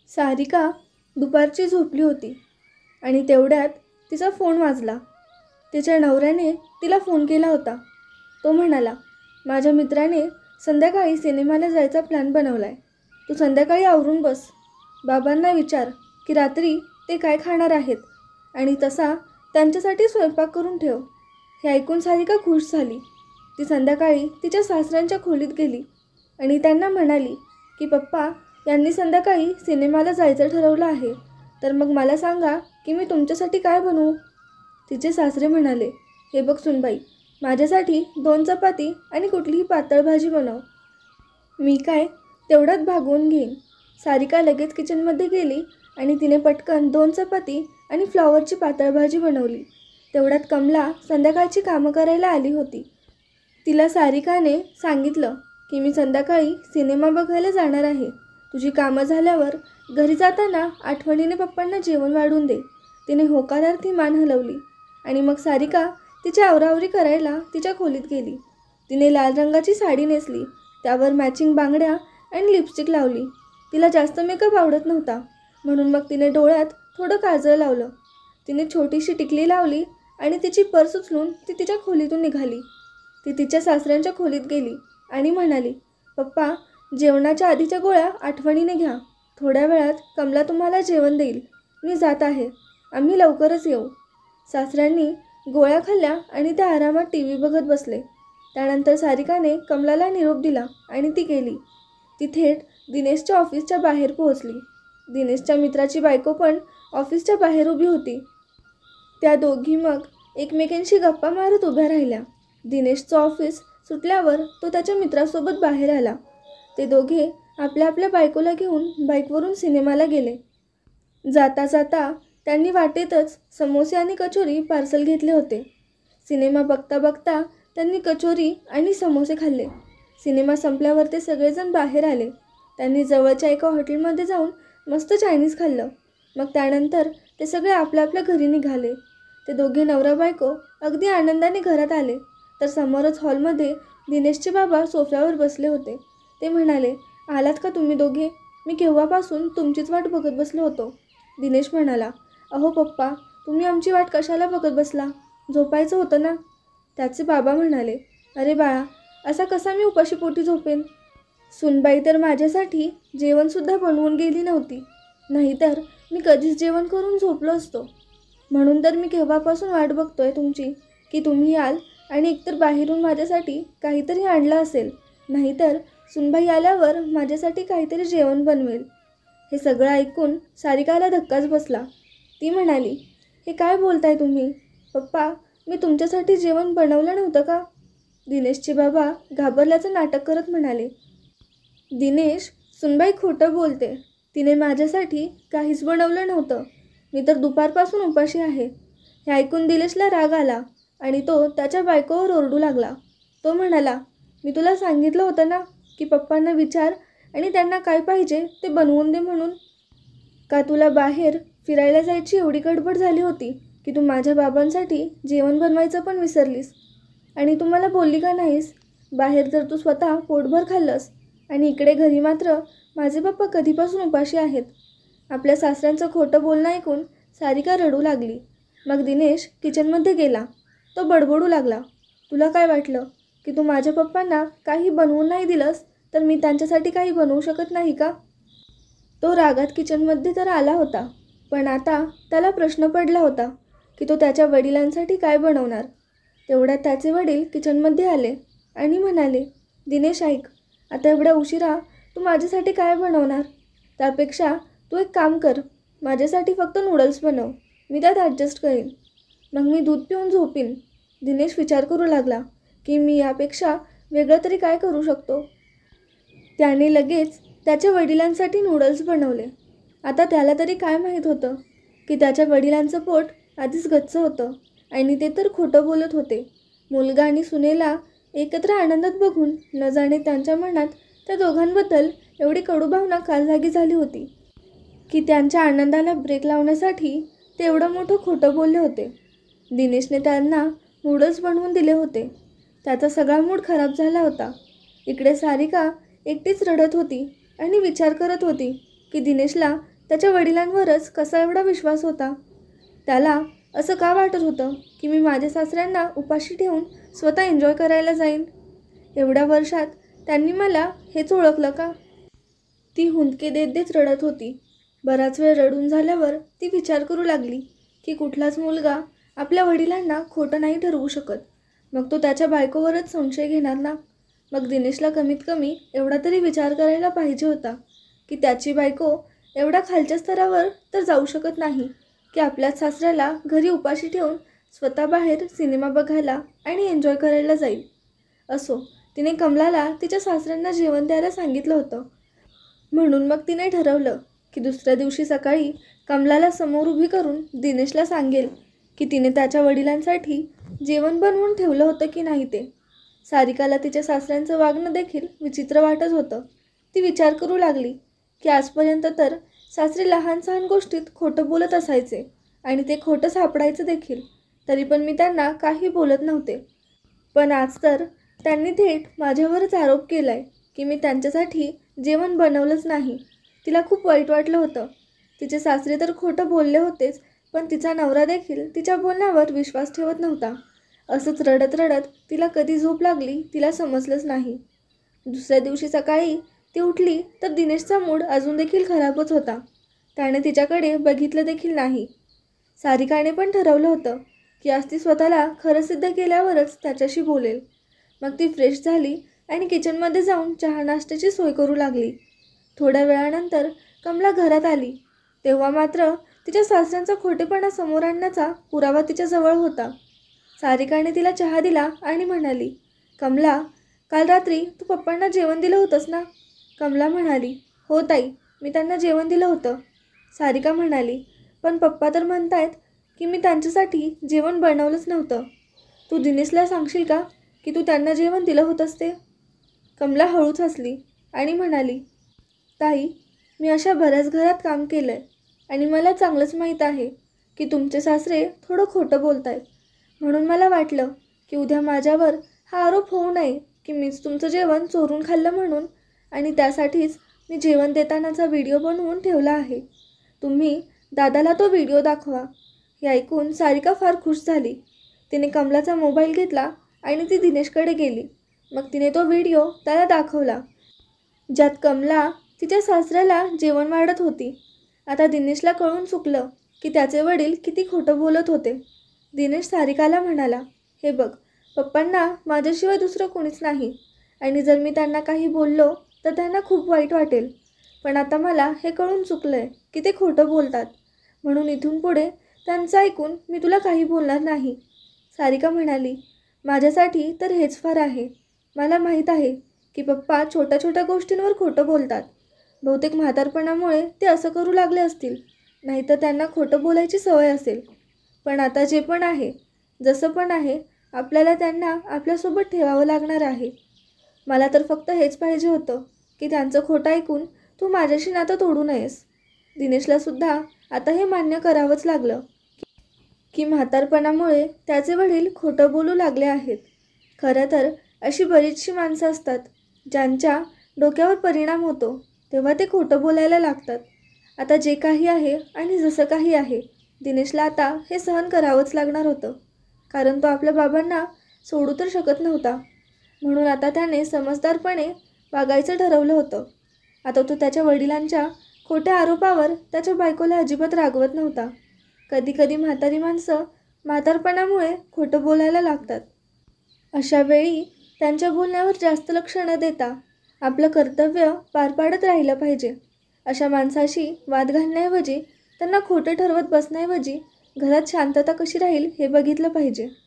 सारिका दुपारची झोपली होती आणि तेवढ्यात तिचा फोन वाजला. तिच्या नवऱ्याने तिला फोन केला होता. तो म्हणाला, माझ्या मित्राने संध्याकाळी सिनेमाला जायचा प्लॅन बनवलाय. तू संध्याकाळी आवरून बस. बाबांना विचार की रात्री ते काय खाणार आहेत आणि तसा त्यांच्यासाठी स्वयंपाक करून ठेव. हे ऐकून सारिका खुश झाली. ती संध्याकाळी तिच्या सासऱ्यांच्या खोलीत गेली आणि त्यांना म्हणाली की पप्पा यांनी संध्याकाळी सिनेमाला जायचं ठरवलं आहे, तर मग मला सांगा की मी तुमच्यासाठी काय बनवू. तिचे सासरे म्हणाले, हे बघ सुनबाई, माझ्यासाठी 2 चपाती आणि कुठलीही पातळ भाजी बनव. मी काय तेवढ्यात भागवून घेईन. सारिका लगेच किचनमध्ये गेली आणि तिने पटकन 2 चपाती आणि फ्लॉवरची पातळ भाजी बनवली. तेवढ्यात कमला संध्याकाळची कामं करायला आली होती. तिला सारिकाने सांगितलं की मी संध्याकाळी सिनेमा बघायला जाणार आहे. तुझी कामं झाल्यावर घरी जाताना आठवणीने पप्पांना जेवण वाढून दे. तिने होकारार्थी मान हलवली आणि मग सारिका तिची आवरावरी करायला तिच्या खोलीत गेली. तिने लाल रंगाची साडी नेसली, त्यावर मॅचिंग बांगड्या आणि लिपस्टिक लावली. तिला जास्त मेकअप आवडत नव्हता, म्हणून मग तिने डोळ्यात थोडं काजळ लावलं. तिने छोटीशी टिकली लावली आणि तिची पर्स उचलून ती तिच्या खोलीतून निघाली. ती तिच्या सासऱ्यांच्या खोलीत गेली आणि म्हणाली, पप्पा जेवणाच्या आधीच्या गोळ्या आठवणीने घ्या. थोड्या वेळात कमला तुम्हाला जेवण देईल. मी जात आहे. आम्ही लवकरच येऊ. सासऱ्यांनी गोळ्या खाल्ल्या आणि त्या आरामात TV बघत बसले. त्यानंतर सारिकाने कमलाला निरोप दिला आणि ती गेली. ती थेट दिनेशच्या ऑफिसच्या बाहेर पोहोचली. दिनेशच्या मित्राची बायको पण ऑफिसच्या बाहेर उभी होती. त्या दोघी मग एकमेकांशी गप्पा मारत उभ्या राहिल्या. दिनेशचं ऑफिस सुटल्यावर तो त्याच्या मित्रासोबत बाहेर आला. ते दोघे आपल्या आपल्या बायकोला घेऊन बाईकवरून सिनेमाला गेले. जाता जाता त्यांनी वाटेतच समोसे आणि कचोरी पार्सल घेतले होते. सिनेमा बघता बघता त्यांनी कचोरी आणि समोसे खाल्ले. सिनेमा संपल्यावर ते सगळेजण बाहेर आले. त्यांनी जवळच्या एका हॉटेलमध्ये जाऊन मस्त चायनीज खाल्लं. मग त्यानंतर ते सगळे आपल्या आपल्या घरी निघाले. ते दोघे नवरा बायको अगदी आनंदाने घरात आले तर समोरच हॉलमध्ये दिनेशचे बाबा सोफ्यावर बसले होते. ते म्हणाले, आलात का तुम्ही दोघे? मी केव्हापासून तुमचीच वाट बघत बसलो होतो. दिनेश म्हणाला, अहो पप्पा, तुम्ही आमची वाट कशाला बघत बसला? झोपायचं होतं ना. त्याचे बाबा म्हणाले, अरे बाळा, असा कसा मी उपाशी पोटी झोपेन? सुनबाई तर माझ्यासाठी जेवणसुद्धा बनवून गेली नव्हती. नाहीतर मी कधीच जेवण करून झोपलो असतो. म्हणून तर मी केव्हापासून वाट बघतोय तुमची की तुम्ही याल आणि एकतर बाहेरून माझ्यासाठी काहीतरी आणलं असेल, नाहीतर सुनबाई आल्यावर माझ्यासाठी काहीतरी जेवण बनवेल. हे सगळं ऐकून सारिकाला धक्काच बसला. ती म्हणाली, हे काय बोलताय तुम्ही? पप्पा, मी तुमच्यासाठी जेवण बनवलं नव्हतं का? दिनेशचे बाबा घाबरल्याचं नाटक करत म्हणाले, दिनेश, सुनबाई खोटं बोलते. तिने माझ्यासाठी काहीच बनवलं नव्हतं. मी तर दुपारपासून उपाशी आहे. हे ऐकून दिनेशला राग आला आणि तो त्याच्या बायकोवर ओरडू लागला. तो म्हणाला, मी तुला सांगितलं होतं ना की पप्पांना विचार आणि त्यांना काय पाहिजे ते बनवून दे म्हणून. का तुला बाहेर फिरायला जायची एवढी गडबड झाली होती की तू माझ्या बाबांसाठी जेवण बनवायचं पण विसरलीस? आणि तू मला बोलली का नाहीस? बाहेर तर तू स्वतः पोटभर खाल्लंस आणि इकडे घरी मात्र माझे पप्पा कधीपासून उपाशी आहेत. आपल्या सासऱ्यांचं खोटं बोलणं ऐकून सारिका रडू लागली. मग दिनेश किचनमध्ये गेला. तो बडबडू लागला, तुला काय वाटलं की तू माझ्या पप्पांना काही बनवून नाही दिलंस तर मी त्यांच्यासाठी काही बनवू शकत नाही का? तो रागात किचनमध्ये तर आला होता, पण आता त्याला प्रश्न पडला होता की तो त्याच्या वडिलांसाठी काय बनवणार. तेवढ्यात त्याचे वडील किचनमध्ये आले आणि म्हणाले, दिनेश ऐक, आता एवढ्या उशिरा तू माझ्यासाठी काय बनवणार? त्यापेक्षा तू एक काम कर, माझ्यासाठी फक्त नूडल्स बनव. मी त्यात ॲडजस्ट करीन. मग मी दूध पिऊन झोपीन. दिनेश विचार करू लागला की मी यापेक्षा वेगळं तरी काय करू शकतो. त्याने लगेच त्याच्या वडिलांसाठी नूडल्स बनवले. आता त्याला तरी काय माहीत होतं की त्याच्या वडिलांचं पोट आधीच गच्च होतं आणि ते तर खोटं बोलत होते. मुलगा आणि सुनेला एकत्र आनंदात बघून न जाणे त्यांच्या मनात त्या दोघांबद्दल एवढी कडू भावना का जागी झाली होती की त्यांच्या आनंदाला ब्रेक लावण्यासाठी ते एवढं मोठं खोटं बोलले होते. दिनेशने त्यांना नूडल्स बनवून दिले होते. त्याचा सगळा मूड खराब झाला होता. इकडे सारिका एकटीच रडत होती आणि विचार करत होती की दिनेशला त्याच्या वडिलांवरच कसा एवढा विश्वास होता? त्याला असं का वाटत होतं की मी माझ्या सासऱ्यांना उपाशी ठेवून स्वतः एन्जॉय करायला जाईन? एवढ्या वर्षात त्यांनी मला हेच ओळखलं का? ती हुंदके देत देत रडत होती. बराच वेळ रडून झाल्यावर ती विचार करू लागली की कुठलाच मुलगा आपल्या वडिलांना खोटं नाही ठरवू शकत. मग तो त्याच्या बायकोवरच संशय घेणार ना? मग दिनेशला कमीत कमी एवढा तरी विचार करायला पाहिजे होता की त्याची बायको एवढ्या खालच्या स्तरावर तर जाऊ शकत नाही की आपल्याच सासऱ्याला घरी उपाशी ठेवून स्वतः बाहेर सिनेमा बघायला आणि एन्जॉय करायला जाईल. असो, तिने कमलाला तिच्या सासऱ्यांना जेवण द्यायला सांगितलं होतं. म्हणून मग तिने ठरवलं की दुसऱ्या दिवशी सकाळी कमलाला समोर उभी करून दिनेशला सांगेल की तिने त्याच्या वडिलांसाठी जेवण बनवून ठेवलं होतं की नाही ते. सारिकाला तिच्या सासऱ्यांचं वागणं देखील विचित्र वाटत होतं. ती विचार करू लागली की आजपर्यंत तर सासरे लहान सहान गोष्टीत खोटं बोलत असायचे आणि ते खोटं सापडायचं देखील, तरी पण मी त्यांना काही बोलत नव्हते. पण आज तर त्यांनी थेट माझ्यावरच आरोप केलाय की मी त्यांच्यासाठी जेवण बनवलंच नाही. तिला खूप वाईट वाटलं होतं. तिचे सासरे तर खोटं बोलले होतेच, पण तिचा नवरा देखील तिच्या बोलण्यावर विश्वास ठेवत नव्हता. असंच रडत रडत तिला कधी झोप लागली तिला समजलंच नाही. दुसऱ्या दिवशी सकाळी ती उठली तर दिनेशचा मूड अजून देखील खराबच होता. त्याने तिच्याकडे बघितलं देखील नाही. सारिकाने पण ठरवलं होतं की आज ती स्वतःला खरं सिद्ध केल्यावरच त्याच्याशी बोलेल. मग ती फ्रेश झाली आणि किचनमध्ये जाऊन चहा नाश्त्याची सोय करू लागली. थोड्या वेळानंतर कमला घरात आली. तेव्हा मात्र तिच्या सासऱ्यांचा खोटेपणा समोर आणण्याचा पुरावा तिच्याजवळ होता. सारिकाने तिला चहा दिला आणि म्हणाली, कमला, काल रात्री तू पप्पांना जेवण दिलं होतंस ना? कमला म्हणाली, हो ताई, मी त्यांना जेवण दिलं होतं. सारिका म्हणाली, पण पप्पा तर म्हणतायत की मी त्यांच्यासाठी जेवण बनवलंच नव्हतं. तू दिनेशला सांगशील का की तू त्यांना जेवण दिलं होतंस ते? कमला हळूच हसली आणि म्हणाली, ताई, मी अशा बऱ्याच घरात काम केलं आहे आणि मला चांगलंच माहीत आहे की तुमचे सासरे थोडं खोटं बोलत आहेत. म्हणून मला वाटलं की उद्या माझ्यावर हा आरोप होऊ नये की मीच तुमचं जेवण चोरून खाल्लं म्हणून, आणि त्यासाठीच मी जेवण देतानाचा व्हिडिओ बनवून ठेवला आहे. तुम्ही दादाला तो व्हिडिओ दाखवा. हे ऐकून सारिका फार खुश झाली. तिने कमलाचा मोबाईल घेतला आणि ती दिनेशकडे गेली. मग तिने तो व्हिडिओ त्याला दाखवला, ज्यात कमला तिच्या सासऱ्याला जेवण वाढत होती. आता दिनेशला कळून चुकलं की त्याचे वडील किती खोटं बोलत होते. दिनेश सारिकाला म्हणाला, हे बघ, पप्पांना माझ्याशिवाय दुसरं कोणीच नाही आणि जर मी त्यांना काही बोललो तर त्यांना खूप वाईट वाटेल. पण आता मला हे कळून चुकलं आहे की ते खोटं बोलतात. म्हणून इथून पुढे त्यांचं ऐकून मी तुला काही बोलणार नाही. सारिका म्हणाली, माझ्यासाठी तर हेच फार आहे. मला माहीत आहे की पप्पा छोट्या छोट्या गोष्टींवर खोटं बोलतात. बहुतेक म्हातारपणामुळे ते असं करू लागले असतील, नाहीतर त्यांना खोटं बोलायची सवय असेल. पण आता जे पण आहे, जसं पण आहे, आपल्याला त्यांना आपल्यासोबत ठेवावं लागणार आहे. मला तर फक्त हेच पाहिजे होतं की त्यांचं खोटं ऐकून तू माझ्याशी नातं तोडू नयेस. दिनेशलासुद्धा आता हे मान्य करावंच लागलं की म्हातारपणामुळे त्याचे वडील खोटं बोलू लागले आहेत. खरं तर अशी बरीचशी माणसं असतात ज्यांच्या डोक्यावर परिणाम होतो तेव्हा ते खोटं बोलायला लागतात. आता जे काही आहे आणि जसं काही आहे, दिनेशला आता हे सहन करावंच लागणार होतं, कारण तो आपल्या बाबांना सोडू तर शकत नव्हता. म्हणून आता त्याने समजदारपणे वागायचं ठरवलं होतं. आता तो त्याच्या वडिलांच्या खोट्या आरोपावर त्याच्या बायकोला अजिबात रागवत नव्हता. कधी कधी म्हातारी माणसं म्हातारपणामुळे खोटं बोलायला लागतात. अशा वेळी त्यांच्या बोलण्यावर जास्त लक्ष न देता आपलं कर्तव्य पार पाडत राहिलं पाहिजे. अशा माणसाशी वाद घालण्याऐवजी, त्यांना खोटं ठरवत बसण्याऐवजी घरात शांतता कशी राहील हे बघितलं पाहिजे.